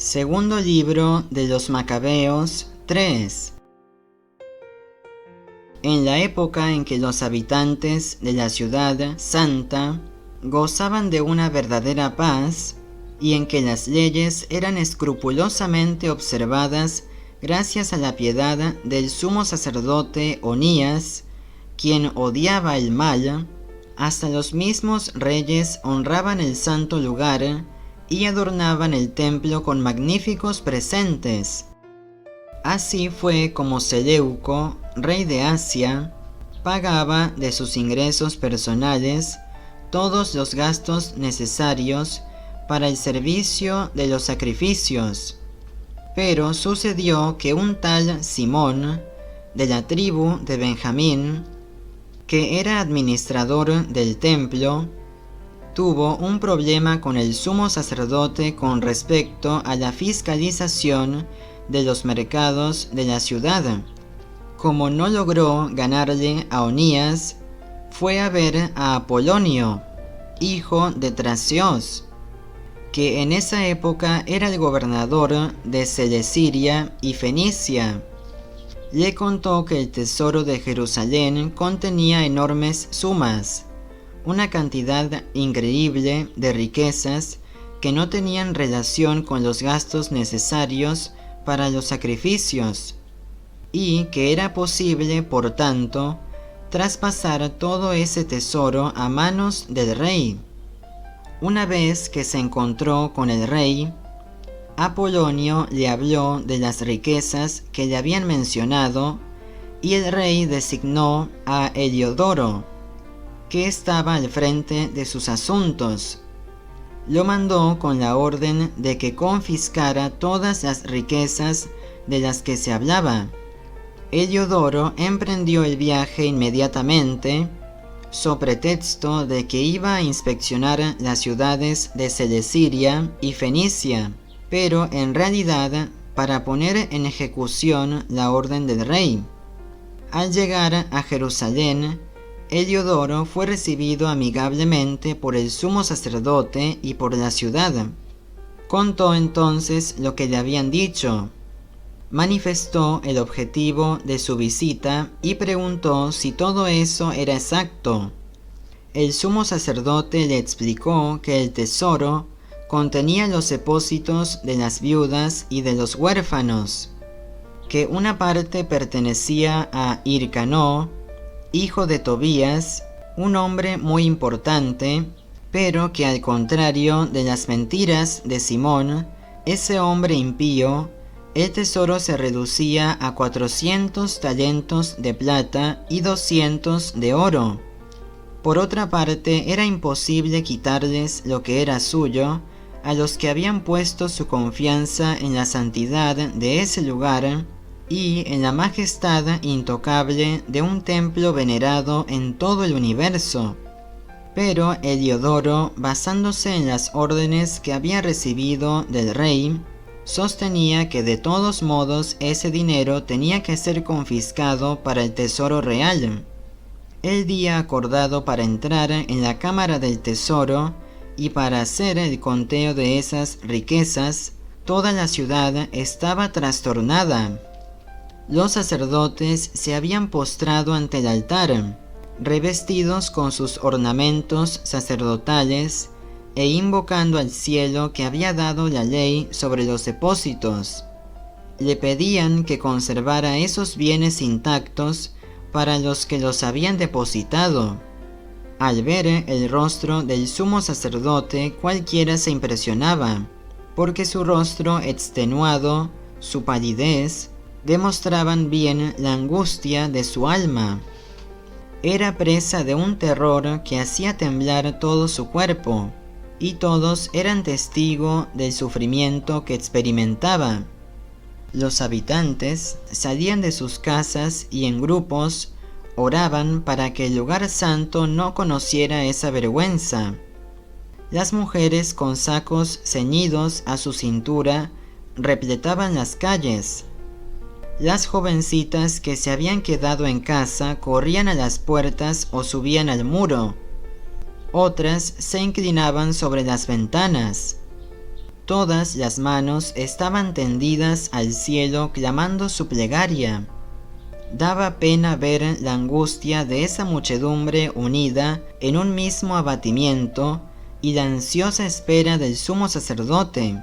Segundo libro de los Macabeos 3. En la época en que los habitantes de la ciudad santa gozaban de una verdadera paz y en que las leyes eran escrupulosamente observadas gracias a la piedad del sumo sacerdote Onías, quien odiaba el mal, hasta los mismos reyes honraban el santo lugar y adornaban el templo con magníficos presentes. Así fue como Seleuco, rey de Asia, pagaba de sus ingresos personales todos los gastos necesarios para el servicio de los sacrificios. Pero sucedió que un tal Simón, de la tribu de Benjamín, que era administrador del templo, tuvo un problema con el sumo sacerdote con respecto a la fiscalización de los mercados de la ciudad. Como no logró ganarle a Onías, fue a ver a Apolonio, hijo de Traseos, que en esa época era el gobernador de Celesiria y Fenicia. Le contó que el tesoro de Jerusalén contenía enormes sumas, una cantidad increíble de riquezas que no tenían relación con los gastos necesarios para los sacrificios, y que era posible, por tanto, traspasar todo ese tesoro a manos del rey. Una vez que se encontró con el rey, Apolonio le habló de las riquezas que le habían mencionado, y el rey designó a Heliodoro, que estaba al frente de sus asuntos. Lo mandó con la orden de que confiscara todas las riquezas de las que se hablaba. Heliodoro emprendió el viaje inmediatamente, so pretexto de que iba a inspeccionar las ciudades de Celesiria y Fenicia, pero en realidad para poner en ejecución la orden del rey. Al llegar a Jerusalén, Heliodoro fue recibido amigablemente por el sumo sacerdote y por la ciudad. Contó entonces lo que le habían dicho. Manifestó el objetivo de su visita y preguntó si todo eso era exacto. El sumo sacerdote le explicó que el tesoro contenía los depósitos de las viudas y de los huérfanos, que una parte pertenecía a Hircano, hijo de Tobías, un hombre muy importante, pero que al contrario de las mentiras de Simón, ese hombre impío, el tesoro se reducía a 400 talentos de plata y 200 de oro. Por otra parte, era imposible quitarles lo que era suyo a los que habían puesto su confianza en la santidad de ese lugar y en la majestad intocable de un templo venerado en todo el universo. Pero Heliodoro, basándose en las órdenes que había recibido del rey, sostenía que de todos modos ese dinero tenía que ser confiscado para el tesoro real. El día acordado para entrar en la cámara del tesoro y para hacer el conteo de esas riquezas, toda la ciudad estaba trastornada. Los sacerdotes se habían postrado ante el altar, revestidos con sus ornamentos sacerdotales e invocando al cielo que había dado la ley sobre los depósitos. Le pedían que conservara esos bienes intactos para los que los habían depositado. Al ver el rostro del sumo sacerdote, cualquiera se impresionaba, porque su rostro extenuado, su palidez, demostraban bien la angustia de su alma. Era presa de un terror que hacía temblar todo su cuerpo, y todos eran testigo del sufrimiento que experimentaba. Los habitantes salían de sus casas y en grupos oraban para que el lugar santo no conociera esa vergüenza. Las mujeres con sacos ceñidos a su cintura repletaban las calles. Las jovencitas que se habían quedado en casa corrían a las puertas o subían al muro. Otras se inclinaban sobre las ventanas. todas las manos estaban tendidas al cielo clamando su plegaria. Daba pena ver la angustia de esa muchedumbre unida en un mismo abatimiento y la ansiosa espera del sumo sacerdote,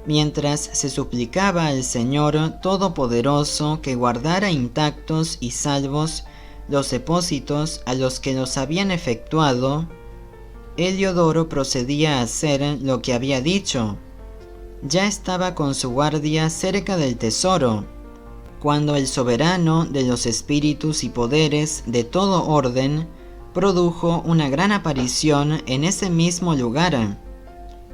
mientras se suplicaba al Señor Todopoderoso que guardara intactos y salvos los depósitos a los que los habían efectuado. Heliodoro procedía a hacer lo que había dicho. Ya estaba con su guardia cerca del tesoro, cuando el soberano de los espíritus y poderes de todo orden produjo una gran aparición en ese mismo lugar.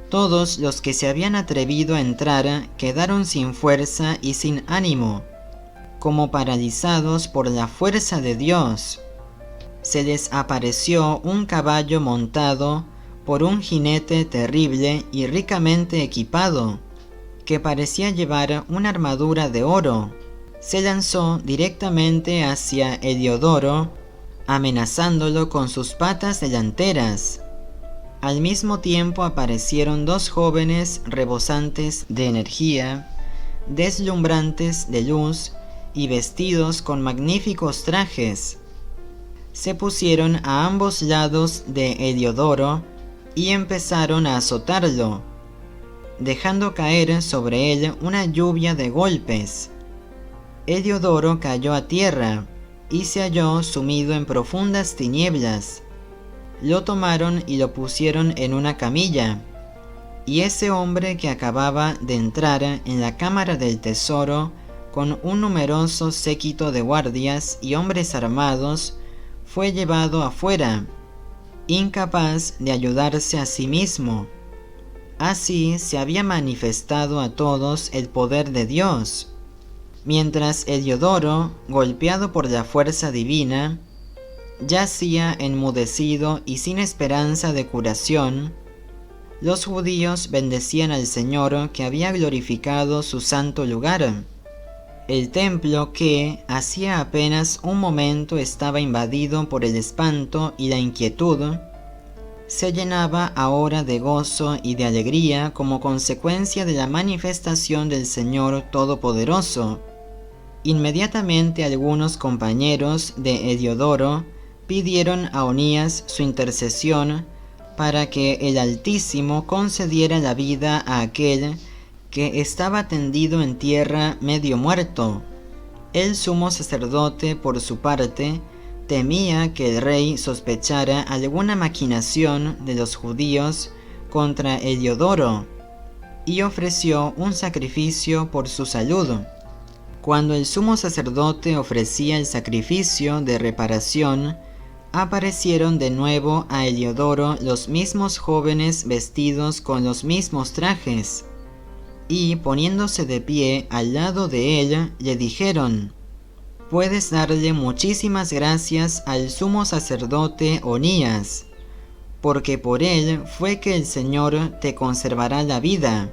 Todos los que se habían atrevido a entrar quedaron sin fuerza y sin ánimo, como paralizados por la fuerza de Dios. Se les apareció un caballo montado por un jinete terrible y ricamente equipado, que parecía llevar una armadura de oro. Se lanzó directamente hacia Heliodoro, amenazándolo con sus patas delanteras. Al mismo tiempo aparecieron dos jóvenes rebosantes de energía, deslumbrantes de luz y vestidos con magníficos trajes. Se pusieron a ambos lados de Heliodoro y empezaron a azotarlo, dejando caer sobre él una lluvia de golpes. Heliodoro cayó a tierra y se halló sumido en profundas tinieblas. Lo tomaron y lo pusieron en una camilla, y ese hombre que acababa de entrar en la cámara del tesoro con un numeroso séquito de guardias y hombres armados fue llevado afuera, incapaz de ayudarse a sí mismo. Así se había manifestado a todos el poder de Dios. Mientras Heliodoro, golpeado por la fuerza divina, yacía enmudecido y sin esperanza de curación, los judíos bendecían al Señor que había glorificado su santo lugar. El templo que, hacía apenas un momento estaba invadido por el espanto y la inquietud, se llenaba ahora de gozo y de alegría como consecuencia de la manifestación del Señor Todopoderoso. Inmediatamente algunos compañeros de Heliodoro pidieron a Onías su intercesión para que el Altísimo concediera la vida a aquel que estaba tendido en tierra medio muerto. El sumo sacerdote, por su parte, temía que el rey sospechara alguna maquinación de los judíos contra Heliodoro y ofreció un sacrificio por su salud. Cuando el sumo sacerdote ofrecía el sacrificio de reparación, aparecieron de nuevo a Heliodoro los mismos jóvenes vestidos con los mismos trajes, y poniéndose de pie al lado de él, le dijeron: «Puedes darle muchísimas gracias al sumo sacerdote Onías, porque por él fue que el Señor te conservará la vida.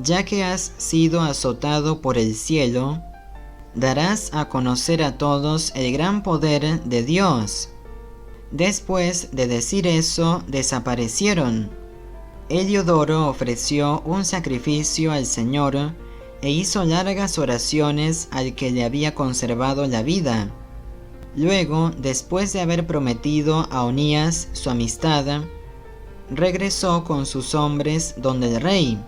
Ya que has sido azotado por el cielo, darás a conocer a todos el gran poder de Dios». Después de decir eso, desaparecieron. Heliodoro ofreció un sacrificio al Señor e hizo largas oraciones al que le había conservado la vida. Luego, después de haber prometido a Onías su amistad, regresó con sus hombres donde el rey.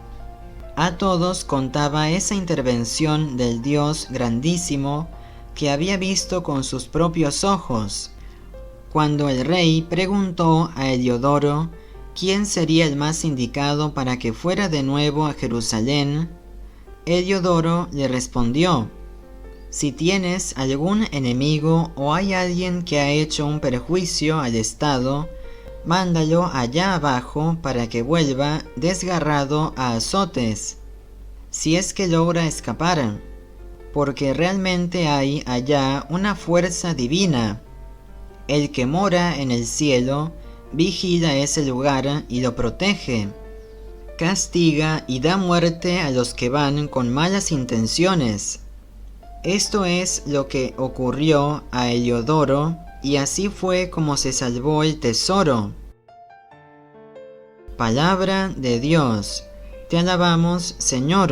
A todos contaba esa intervención del Dios grandísimo que había visto con sus propios ojos. Cuando el rey preguntó a Heliodoro quién sería el más indicado para que fuera de nuevo a Jerusalén, Heliodoro le respondió: «Si tienes algún enemigo o hay alguien que ha hecho un perjuicio al Estado, mándalo allá abajo para que vuelva desgarrado a azotes, si es que logra escapar, porque realmente hay allá una fuerza divina. El que mora en el cielo vigila ese lugar y lo protege. Castiga y da muerte a los que van con malas intenciones». Esto es lo que ocurrió a Heliodoro, y así fue como se salvó el tesoro. Palabra de Dios. Te alabamos, Señor.